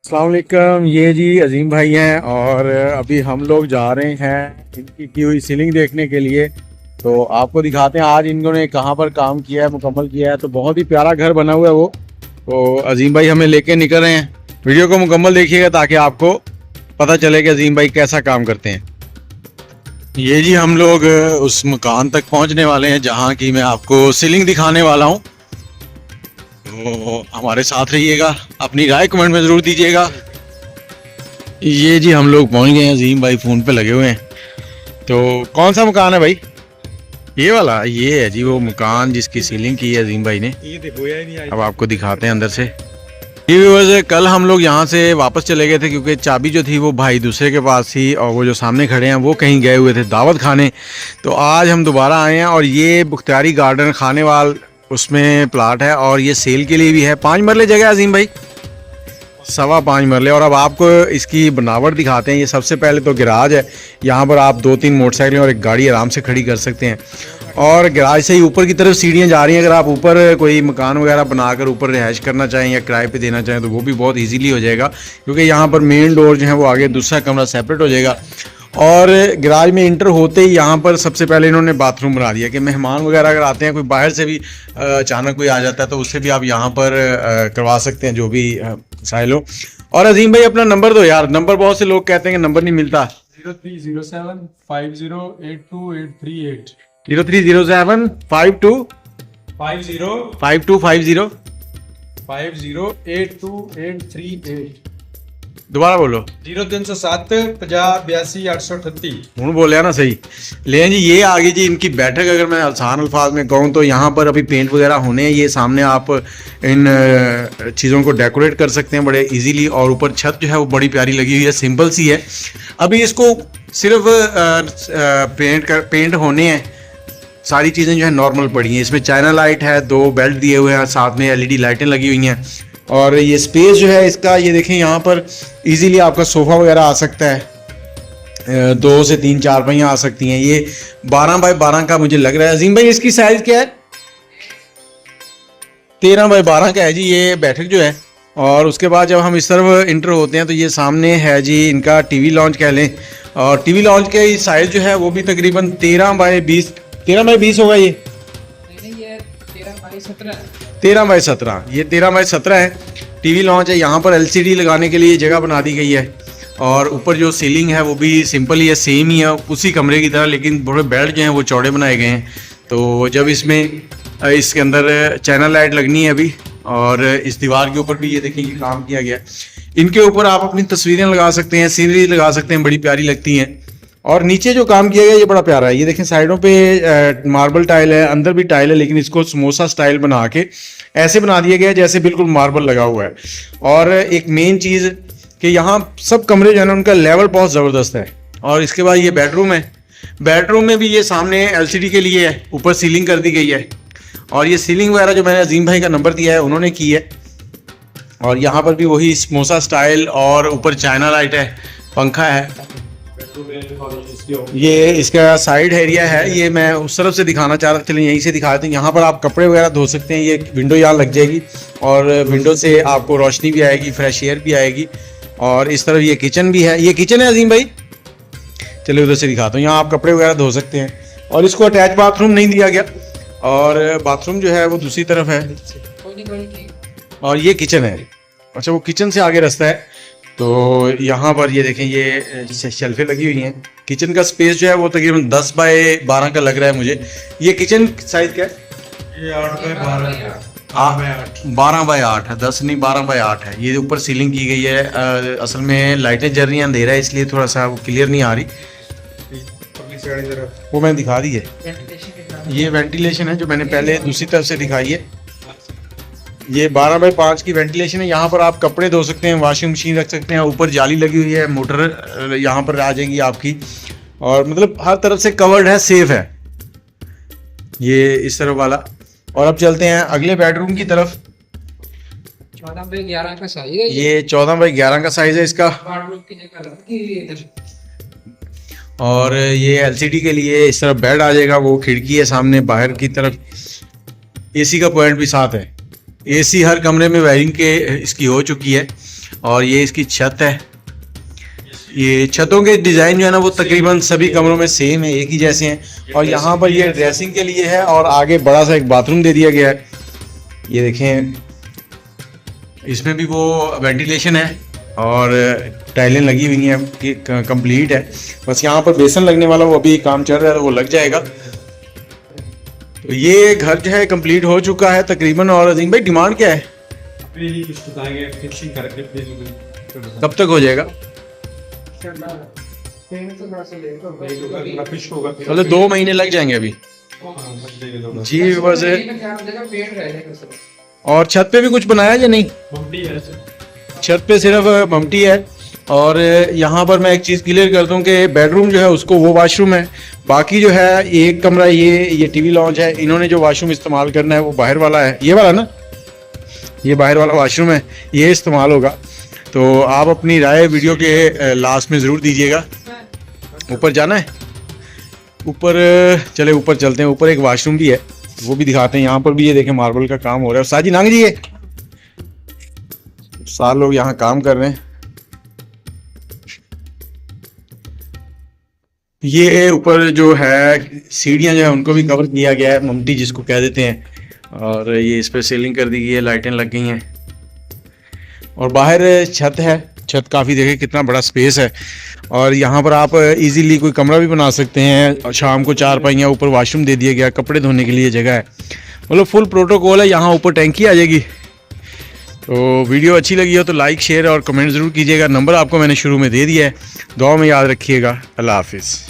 अस्सलाम वालेकुम। ये जी अजीम भाई हैं और अभी हम लोग जा रहे हैं इनकी की हुई सीलिंग देखने के लिए। तो आपको दिखाते हैं आज इन्होंने कहाँ पर काम किया है, मुकम्मल किया है। तो बहुत ही प्यारा घर बना हुआ है वो। तो अजीम भाई हमें लेके निकल रहे हैं। वीडियो को मुकम्मल देखिएगा ताकि आपको पता चले कि अजीम भाई कैसा काम करते हैं। ये जी हम लोग उस मकान तक पहुंचने वाले हैं जहाँ की मैं आपको सीलिंग दिखाने वाला हूँ। तो हमारे साथ रहिएगा, अपनी राय कमेंट में ज़रूर दीजिएगा। ये जी हम लोग पहुंच गए हैं, अजीम भाई फ़ोन पे लगे हुए हैं। तो कौन सा मकान है भाई? ये वाला, ये है जी वो मकान जिसकी सीलिंग की है अजीम भाई ने। ये देखो यार नहीं आई। अब आपको दिखाते हैं अंदर से। ये व्यूअर्स, कल हम लोग यहाँ से वापस चले गए थे क्योंकि चाबी जो थी वो भाई दूसरे के पास थी और वो जो सामने खड़े हैं वो कहीं गए हुए थे दावत खाने। तो आज हम दोबारा आए हैं और ये बुख्तियारी गार्डन खानेवाल उसमें प्लाट है और ये सेल के लिए भी है। 5 मरले जगह है अजीम भाई, 5.25 मरले। और अब आपको इसकी बनावट दिखाते हैं। ये सबसे पहले तो गैराज है, यहाँ पर आप 2-3 मोटरसाइकिलें और एक गाड़ी आराम से खड़ी कर सकते हैं। और गैराज से ही ऊपर की तरफ सीढ़ियाँ जा रही हैं। अगर आप ऊपर कोई मकान वगैरह बनाकर ऊपर रिहाइश करना चाहें या किराए पे देना चाहें तो वो भी बहुत इजीली हो जाएगा, क्योंकि यहाँ पर मेन डोर जो है वो आगे दूसरा कमरा सेपरेट हो जाएगा। और गैराज में इंटर होते ही यहाँ पर सबसे पहले इन्होंने बाथरूम बना दिया कि मेहमान वगैरह अगर आते हैं, कोई बाहर से भी अचानक कोई आ जाता है तो उससे भी आप यहाँ पर करवा सकते हैं जो भी साइल हो। और अजीम भाई अपना नंबर दो यार, नंबर बहुत से लोग कहते हैं कि नंबर नहीं मिलता। 0307 50823838 0307 52 50 5250। 50823838 दोबारा बोलो। 0307 50 82 838। हूँ बोलिया ना सही। ले जी ये आ गई जी इनकी बैठक। अगर मैं आसान अल्फाज में कहूँ तो यहाँ पर अभी पेंट वगैरह होने हैं। ये सामने आप इन चीज़ों को डेकोरेट कर सकते हैं बड़े इजीली। और ऊपर छत जो है वो बड़ी प्यारी लगी हुई है, सिंपल सी है। अभी इसको सिर्फ पेंट होने हैं। सारी चीज़ें जो है नॉर्मल पड़ी हैं। इसमें चाइना लाइट है, 2 बेल्ट दिए हुए हैं, साथ में LED लाइटें लगी हुई हैं। और ये स्पेस जो है इसका, ये देखें यहाँ पर इजीली आपका सोफ़ा वगैरह आ सकता है। 2 से 3 चारपाइयाँ आ सकती हैं। ये 12x12 का मुझे लग रहा है। अजीम भाई इसकी साइज़ क्या है? 13x12 का है जी ये बैठक जो है। और उसके बाद जब हम इस तरफ इंटर होते हैं तो ये सामने है जी इनका टीवी लॉन्च कह लें। और टीवी लॉन्च के साइज़ जो है वो भी तकरीबन 13x20 होगा। ये 13x17, ये 13x17 है। टीवी लॉन्च है। यहाँ पर LCD लगाने के लिए जगह बना दी गई है। और ऊपर जो सीलिंग है वो भी सिंपल ही है, सेम ही है उसी कमरे की तरह, लेकिन थोड़े बेड जो हैं वो चौड़े बनाए गए हैं। तो जब इसमें इसके अंदर चैनल लाइट लगनी है अभी। और इस दीवार के ऊपर भी ये देखें कि काम किया गया है। इनके ऊपर आप अपनी तस्वीरें लगा सकते हैं, सीनरी लगा सकते हैं, बड़ी प्यारी लगती हैं। और नीचे जो काम किया गया ये बड़ा प्यारा है। ये देखें साइडों पे मार्बल टाइल है, अंदर भी टाइल है, लेकिन इसको समोसा स्टाइल बना के ऐसे बना दिया गया है जैसे बिल्कुल मार्बल लगा हुआ है। और एक मेन चीज़ कि यहाँ सब कमरे जो है ना उनका लेवल बहुत ज़बरदस्त है। और इसके बाद ये बेडरूम है। बेडरूम में भी ये सामने LCD के लिए है, ऊपर सीलिंग कर दी गई है। और ये सीलिंग वगैरह जो मैंने अजीम भाई का नंबर दिया है उन्होंने की है। और यहाँ पर भी वही समोसा स्टाइल और ऊपर चाइना लाइट है, पंखा है। ये इसका साइड एरिया है। ये मैं उस तरफ से दिखाना चाह रहा था, चलिए यहीं से दिखाते हैं। यहाँ पर आप कपड़े वगैरह धो सकते हैं। ये विंडो यहाँ लग जाएगी और विंडो से आपको रोशनी भी आएगी, फ्रेश एयर भी आएगी। और इस तरफ ये किचन भी है। ये किचन है अजीम भाई, चलिए उधर से दिखाता हूँ। यहाँ आप कपड़े वगैरह धो सकते हैं। और इसको अटैच बाथरूम नहीं दिया गया और बाथरूम जो है वो दूसरी तरफ है। और ये किचन है। अच्छा, वो किचन से आगे रास्ता है। तो यहाँ पर ये देखें ये शेल्फें लगी हुई हैं। किचन का स्पेस जो है वो तकरीबन 10x12 का लग रहा है मुझे। ये किचन साइज क्या है? ये 8x12 12x8 है, 10 नहीं 12x8 है। ये ऊपर सीलिंग की गई है। असल में लाइटें जल रही हैं, अंधेरा है इसलिए थोड़ा सा वो क्लियर नहीं आ रही। वो मैंने दिखा दी है। ये वेंटिलेशन है जो मैंने पहले दूसरी तरफ से दिखाई है। ये 12x5 की वेंटिलेशन है। यहाँ पर आप कपड़े धो सकते हैं, वॉशिंग मशीन रख सकते हैं। ऊपर जाली लगी हुई है, मोटर यहाँ पर आ जाएगी आपकी। और मतलब हर तरफ से कवर्ड है, सेफ है ये इस तरफ वाला। और अब चलते हैं अगले बेडरूम की तरफ। 14x11 का साइज है। ये 14x11 का साइज है इसका। और ये LCD के लिए इस तरफ बेड आ जाएगा। वो खिड़की है सामने बाहर की तरफ। AC का पॉइंट भी साथ है। AC हर कमरे में वायरिंग के इसकी हो चुकी है। और ये इसकी छत है। ये छतों के डिज़ाइन जो है ना वो तकरीबन सभी कमरों में सेम है, एक ही जैसे हैं। और यहाँ पर ये ड्रेसिंग के लिए है और आगे बड़ा सा एक बाथरूम दे दिया गया है। ये देखें, इसमें भी वो वेंटिलेशन है और टाइलें लगी हुई हैं कि कंप्लीट है। बस यहाँ पर बेसन लगने वाला वो अभी काम चल रहा है, वो लग जाएगा। तो ये घर जो है कंप्लीट हो चुका है तकरीबन। और अजीम भाई डिमांड क्या है? अभी कुछ बताएंगे, फिनिशिंग करके दे दूंगे। कब तक हो जाएगा? फिश होगा मतलब 2 महीने लग जाएंगे अभी जी। बस और छत पे भी कुछ बनाया या नहीं? छत पे सिर्फ ममटी है। और यहाँ पर मैं एक चीज़ क्लियर कर दूँ कि बेडरूम जो है उसको वो वाशरूम है, बाकी जो है एक कमरा ये टीवी लॉन्च है। इन्होंने जो वाशरूम इस्तेमाल करना है वो बाहर वाला है, ये वाला ना, ये बाहर वाला वाशरूम है, ये इस्तेमाल होगा। तो आप अपनी राय वीडियो के लास्ट में ज़रूर दीजिएगा। ऊपर जाना है, ऊपर चले ऊपर चलते हैं। ऊपर एक वाशरूम भी है, वो भी दिखाते हैं। यहाँ पर भी ये देखें मार्बल का काम हो रहा है। साजी नांग जी, ये 4 लोग यहाँ काम कर रहे हैं। ये ऊपर जो है सीढ़ियाँ जो है उनको भी कवर किया गया है, ममटी जिसको कह देते हैं। और ये इस पर सीलिंग कर दी गई है, लाइटें लग गई हैं। और बाहर छत है, छत काफ़ी देखें कितना बड़ा स्पेस है। और यहाँ पर आप इजीली कोई कमरा भी बना सकते हैं। शाम को 4 पहिया, ऊपर वॉशरूम दे दिया गया, कपड़े धोने के लिए जगह है, मतलब फुल प्रोटोकॉल है। यहाँ ऊपर टैंकी आ जाएगी। तो वीडियो अच्छी लगी हो तो लाइक शेयर और कमेंट ज़रूर कीजिएगा। नंबर आपको मैंने शुरू में दे दिया है, दुआ में याद रखिएगा। अल्लाह हाफिज़।